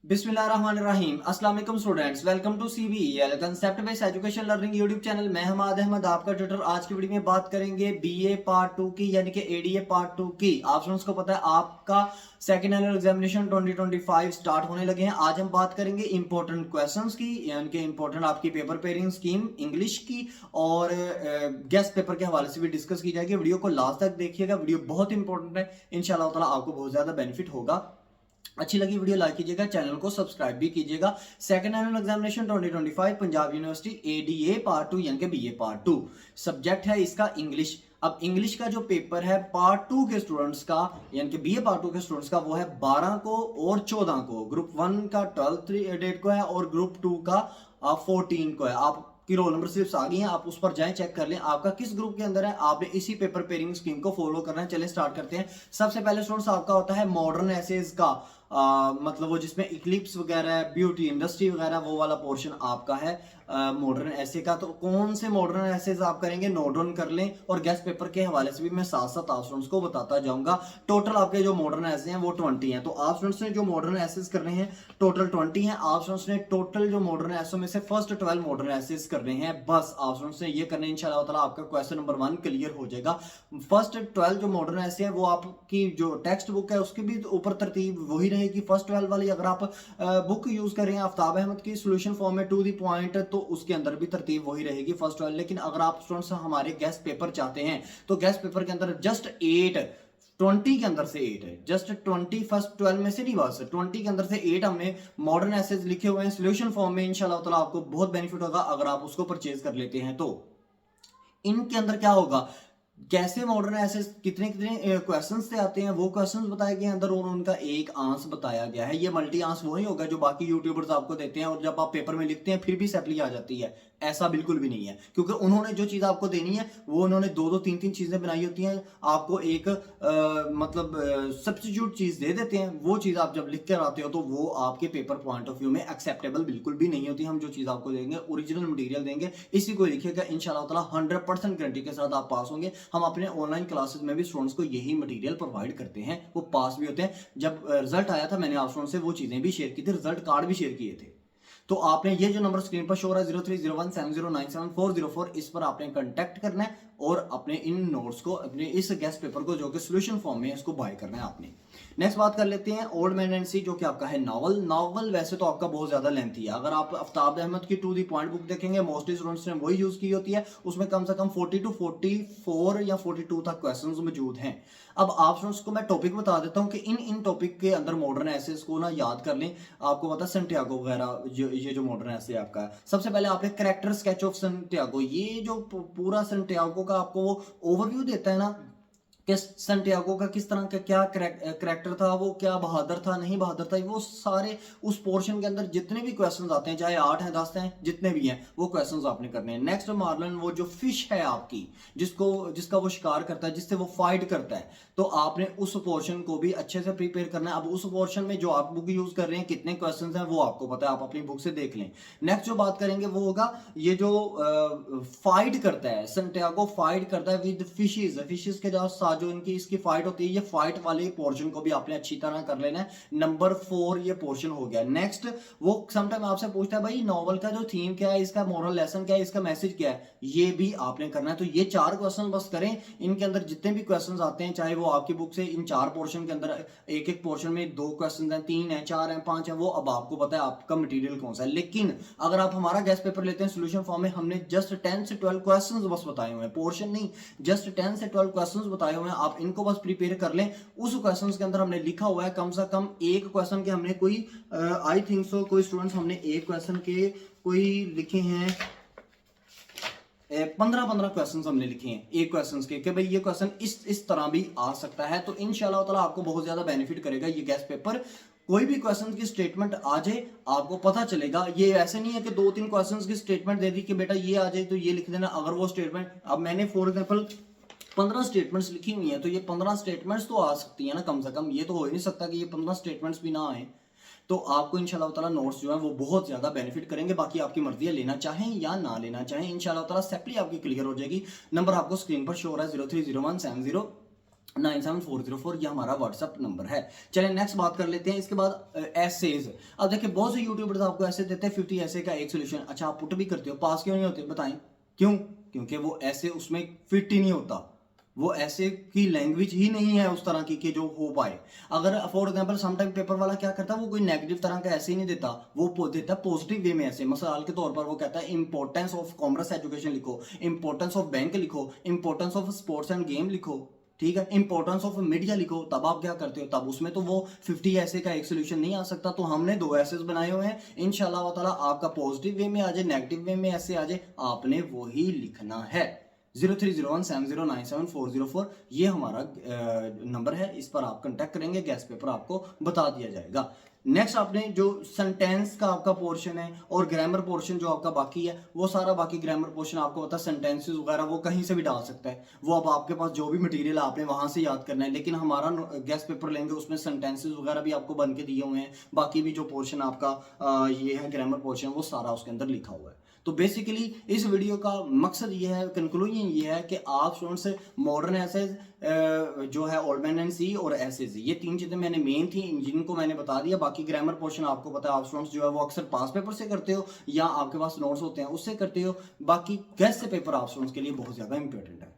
बिस्मिल्लाहिर्रहमानिर्रहीम। अस्सलाम वालेकुम students, welcome to CBEL concept based education learning YouTube channel. मैं हमाद अहमद आपका ट्यूटर। आज की वीडियो में बात करेंगे बीए पार्ट 2 की, यानी कि एडीए पार्ट 2 की। आप स्टूडेंट्स को पता है आपका सेकंड एनुअल एग्जामिनेशन 2025 स्टार्ट होने लगे हैं। आज हम बात करेंगे इंपॉर्टेंट क्वेश्चंस की, यानी कि इंपॉर्टेंट आपकी पेपर पेयरिंग स्कीम इंग्लिश की और गेस्ट पेपर के हवाले से भी डिस्कस की जाएगी। वीडियो को लास्ट तक देखिएगा, वीडियो बहुत इंपॉर्टेंट है। इंशाल्लाह ताला आपको बहुत ज्यादा बेनिफिट होगा। अच्छी लगी वीडियो लाइक कीजिएगा, चैनल को सब्सक्राइब भी कीजिएगा। Second annual examination 2025 Punjab university ADA part 2 यानी कि बीए पार्ट 2। सब्जेक्ट है इसका इंग्लिश। अब इंग्लिश का जो पेपर है पार्ट 2 के स्टूडेंट्स का, यानी कि बीए पार्ट 2 के स्टूडेंट्स का, वो है 12 को और 14 को। ग्रुप 1 का 12 डेट को है और ग्रुप 2 का 14 को है। आप की रोल नंबर स्लिप्स आ गई हैं, आप उस पर जाएं, चेक कर लें आपका किस ग्रुप के अंदर है। आपने इसी पेपर पेयरिंग स्कीम को फॉलो करना है। चलिए स्टार्ट करते हैं। सबसे पहले स्टूडेंट्स आपका होता है मॉडर्न एसेज का, मतलब वो जिसमें इक्लिप्स वगैरह, ब्यूटी इंडस्ट्री वगैरह, वो वाला पोर्शन आपका है मॉडर्न ऐसे का। तो कौन से मॉडर्न ऐसेज आप करेंगे, नोट डाउन कर लें, और गेस्ट पेपर के हवाले से भी मैं साथ साथ आप स्टूडेंट्स को बताता जाऊंगा। टोटल आपके जो मॉडर्न ऐसे हैं वो 20 हैं। तो आप स्टूडेंट्स ने जो मॉडर्न ऐसेज करने हैं टोटल 20 हैं। आप स्टूडेंट्स ने टोटल जो मॉडर्न ऐसों में से फर्स्ट 12 मॉडर्न ऐसेज करने हैं। बस आप स्टूडेंट्स ने ये करने, इंशाल्लाह ताला आपका क्वेश्चन नंबर 1 क्लियर हो जाएगा। फर्स्ट 12 जो मॉडर्न ऐसे हैं वो आपकी जो टेक्स्ट बुक है उसकी भी ऊपर तरतीब वही रहेगी। फर्स्ट 12 वाली अगर आप बुक यूज कर रहे हैं आफ्ताब अहमद की सोल्यूशन फॉर्म में टू द पॉइंट, तो उसके अंदर भी तरतीब वही रहेगी फर्स्ट 12। लेकिन अगर आप स्टूडेंट्स हमारे गेस्ट पेपर चाहते हैं तो गेस्ट पेपर के अंदर जस्ट 20 के अंदर से 8 है, जस्ट 20 फर्स्ट 12 में से नहीं, बस 20 के अंदर से 8 हमने मॉडर्न एसेज लिखे हुए हैं सोल्यूशन फॉर्म में। इंशाल्लाह ताला आपको बहुत बेनिफिट होगा अगर आप उसको परचेज कर लेते हैं। तो इनके अंदर क्या होगा, कैसे मॉडर्न ऐसे कितने कितने क्वेश्चंस से आते हैं वो क्वेश्चंस बताए गए अंदर, और उनका एक आंसर बताया गया है। ये मल्टी आंसर वही होगा जो बाकी यूट्यूबर्स आपको देते हैं और जब आप पेपर में लिखते हैं फिर भी सैपली आ जाती है। ऐसा बिल्कुल भी नहीं है, क्योंकि उन्होंने जो चीज आपको देनी है वो उन्होंने दो दो तीन तीन चीजें बनाई होती हैं। आपको एक मतलब सब्स्टिट्यूट चीज दे देते हैं। वो चीज आप जब लिख कर आते हो तो वो आपके पेपर पॉइंट ऑफ व्यू में एक्सेप्टेबल बिल्कुल भी नहीं होती। हम जो चीज आपको देंगे ओरिजिनल मटेरियल देंगे, इसी को लिखिएगा, इंशाल्लाह ताला 100% गारंटी के साथ आप पास होंगे। हम अपने ऑनलाइन क्लासेस में भी स्टूडेंट्स को यही मटेरियल प्रोवाइड करते हैं, वो पास भी होते हैं। जब रिजल्ट आया था मैंने आप स्टूडेंट्स से वो चीजें भी शेयर की थी, रिजल्ट कार्ड भी शेयर किए थे। तो आपने ये जो नंबर स्क्रीन पर शो हो रहा है 030170974404, इस पर आपने कांटेक्ट करना है और अपने इन नोट्स को, अपने इस गेस्ट पेपर को जो कि सॉल्यूशन फॉर्म में है, इसको बाय करना है आपने। नेक्स्ट बात कर लेते हैं ओल्ड मैन एंड सी, जो कि आपका है नॉवल। नॉवल वैसे तो आपका बहुत ज्यादा लेंथी है। अगर आप आफ्ताब अहमद की टू दी पॉइंट बुक देखेंगे, मोस्टली स्टूडेंट्स ने वही यूज की होती है। उसमें कम से कम 40 टू 44 या 42 तक क्वेश्चंस मौजूद हैं। अब आप स्टूडेंट्स को मैं टॉपिक बता देता हूं कि इन टॉपिक के अंदर मॉडर्न एसेस को ना याद कर लें। आपको पता सेंटियागो वगैरह, ये जो मॉडर्न एसे आपका है, सबसे पहले आपने कैरेक्टर स्केच ऑफ सेंटियागो, ये जो पूरा सेंटियागो का आपको वो ओवरव्यू देता है ना कि सेंटियागो का किस तरह का क्या करेक्टर था, वो क्या बहादुर था नहीं बहादुर था, वो सारे उस पोर्शन के अंदर जितने भी क्वेश्चंस आते हैं, चाहे 8 हैं 10 हैं, जितने भी हैं वो क्वेश्चंस आपने करने हैं। नेक्स्ट मार्लन, वो जो फिश है आपकी, जिसका वो शिकार करता है, जिससे वो फाइट करता है, तो आपने उस पोर्शन को भी अच्छे से प्रिपेयर करना है। अब उस पोर्शन में जो आप बुक यूज कर रहे हैं कितने क्वेश्चन हैं वो आपको पता है, आप अपनी बुक से देख लें। नेक्स्ट जो बात करेंगे वो होगा ये जो फाइट करता है, सेंटियागो फाइट करता है विद फिशेस, फिशेस के साथ जो इनकी इसकी फाइट होती है, ये फाइट वाले पोर्शन को भी आपने अच्छी तरह कर लेना है। नंबर 4 ये पोर्शन हो गया। नेक्स्ट वो समटाइम आपसे पूछता है भाई नॉवल का जो थीम क्या है, इसका मोरल लेसन क्या है, इसका मैसेज क्या है, ये भी आपने करना है। तो ये 4 क्वेश्चन बस करें। इनके अंदर जितने भी क्वेश्चन आते हैं, चाहे वो आपकी बुक से इन 4 पोर्शन के अंदर एक एक पोर्शन में 2 क्वेश्चन हैं, 3 हैं, 4 हैं, 5 हैं, वो अब आपको पता है आपका मटेरियल कौन सा है। लेकिन अगर आप हमारा गेस्ट पेपर लेते हैं सोल्यूशन फॉर्म में, हमने जस्ट 10 से 12 क्वेश्चंस बस बताए हुए हैं, पोर्शन नहीं, जस्ट 10 से 12 क्वेश्चंस बताए हुए हैं। आप इनको बस प्रिपेयर कर लें। उस क्वेश्चंस के अंदर हमने लिखा हुआ है कम से कम एक क्वेश्चन के हमने कोई आई थिंक सो कोई स्टूडेंट्स हमने एक क्वेश्चन के कोई लिखे हैं 15 क्वेश्चंस हमने लिखे हैं एक क्वेश्चन के, कि भाई ये क्वेश्चन इस तरह भी आ सकता है। तो इंशाल्लाह ताला आपको बहुत ज्यादा बेनिफिट करेगा ये गेस्ट पेपर। कोई भी क्वेश्चन की स्टेटमेंट आ जाए आपको पता चलेगा। ये ऐसे नहीं है कि 2-3 क्वेश्चंस की स्टेटमेंट दे दी कि बेटा ये आ जाए तो ये लिख देना। अगर वो स्टेटमेंट, अब मैंने फॉर एग्जांपल 15 स्टेटमेंट्स लिखी हुई हैं, तो ये 15 स्टेटमेंट्स तो आ सकती है ना कम से कम। ये तो हो ही नहीं सकता कि ये 15 स्टेटमेंट्स भी ना आए। तो आपको इंशाल्लाह ताला नोट्स जो है वो बहुत ज्यादा बेनिफिट करेंगे। बाकी आपकी मर्जी है लेना चाहें या ना लेना चाहें, इंशाल्लाह ताला सेपली आपकी क्लियर हो जाएगी। नंबर आपको स्क्रीन पर शो हो रहा है 030170 97404 ये हमारा व्हाट्सअप नंबर है। चलिए नेक्स्ट बात कर लेते हैं। इसके बाद एसेज। अब देखिए बहुत से यूट्यूबर्स आपको ऐसे देते हैं 50 ऐसे का एक सोल्यूशन। अच्छा आप पुट भी करते हो, पास क्यों नहीं होते बताएं? क्यों? क्योंकि वो ऐसे उसमें फिट ही नहीं होता, वो ऐसे की लैंग्वेज ही नहीं है उस तरह की कि जो हो पाए। अगर फॉर एग्जांपल समटाइम पेपर वाला क्या करता है, वो कोई नेगेटिव तरह का ऐसे ही नहीं देता, वो देता है पॉजिटिव वे में ऐसे। मिसाल के तौर पर वो कहता है इंपॉर्टेंस ऑफ कॉमर्स एजुकेशन लिखो, इंपॉर्टेंस ऑफ बैंक लिखो, importance of sports end game लिखो, ठीक है, इंपॉर्टेंस ऑफ मीडिया लिखो। तब आप क्या करते हो, तब उसमें तो वो 50 ऐसे का एक सोल्यूशन नहीं आ सकता। तो हमने 2 ऐसेस बनाए हुए हैं। इंशाल्लाह ताला आपका पॉजिटिव वे में आ जाए, नेगेटिव वे में ऐसे आ जाए, आपने वो ही लिखना है। 030170974404 ये हमारा नंबर है, इस पर आप कांटेक्ट करेंगे, गेस्ट पेपर आपको बता दिया जाएगा। नेक्स्ट आपने जो सेंटेंस का आपका पोर्शन है और ग्रामर पोर्शन जो आपका बाकी है, वो सारा बाकी ग्रामर पोर्शन आपको पता है सेंटेंसेस वगैरह वो कहीं से भी डाल सकता है। वो अब आपके पास जो भी मटेरियल आपने वहां से याद करना है। लेकिन हमारा गेस्ट पेपर लेंगे उसमें सेंटेंसेस वगैरह भी आपको बन के दिए हुए हैं। बाकी भी जो पोर्शन आपका ये है ग्रामर पोर्शन, वो सारा उसके अंदर लिखा हुआ है। तो बेसिकली इस वीडियो का मकसद ये है, कंक्लूजन ये है कि आप स्टूडेंट्स मॉडर्न एसेज जो है ओल्ड मैन एंड सी और एसेज, ये 3 चीजें मैंने मेन थी, जिनको मैंने बता दिया। बाकी ग्रामर पोर्शन आपको पता है, आप स्टूडेंट्स जो है वो अक्सर पास पेपर से करते हो या आपके पास नोट्स होते हैं उससे करते हो। बाकी गेस्ट पेपर आप स्टूडेंट्स के लिए बहुत ज्यादा इंपॉर्टेंट है।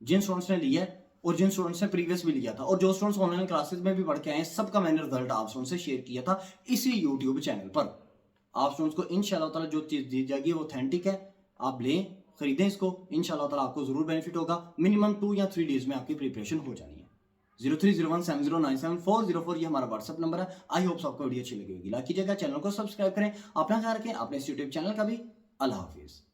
जिन स्टूडेंट्स ने लिया है और जिन स्टूडेंट्स ने प्रीवियस भी लिया था और जो स्टूडेंट्स ऑनलाइन क्लासेस में भी पढ़ के आए, सबका मैंने रिजल्ट आप स्टूडेंट्स से शेयर किया था इसी यूट्यूब चैनल पर। आप स्टूडेंट्स को इंशाल्लाह ताला जो चीज दी जाएगी वो ऑथेंटिक है, आप लें, खरीदें इसको, इंशाल्लाह ताला आपको जरूर बेनिफिट होगा। मिनिमम 2 या 3 डेज में आपकी प्रिपरेशन हो जानी है। 030170974404 ये हमारा व्हाट्सअप नंबर है। आई होप आपको वीडियो अच्छी लगी होगी। लाइक कीजिएगा, चैनल को सब्सक्राइब करें, अपना ख्याल रखें, अपने इस यूट्यूब चैनल का भी। अल्लाह हाफिज।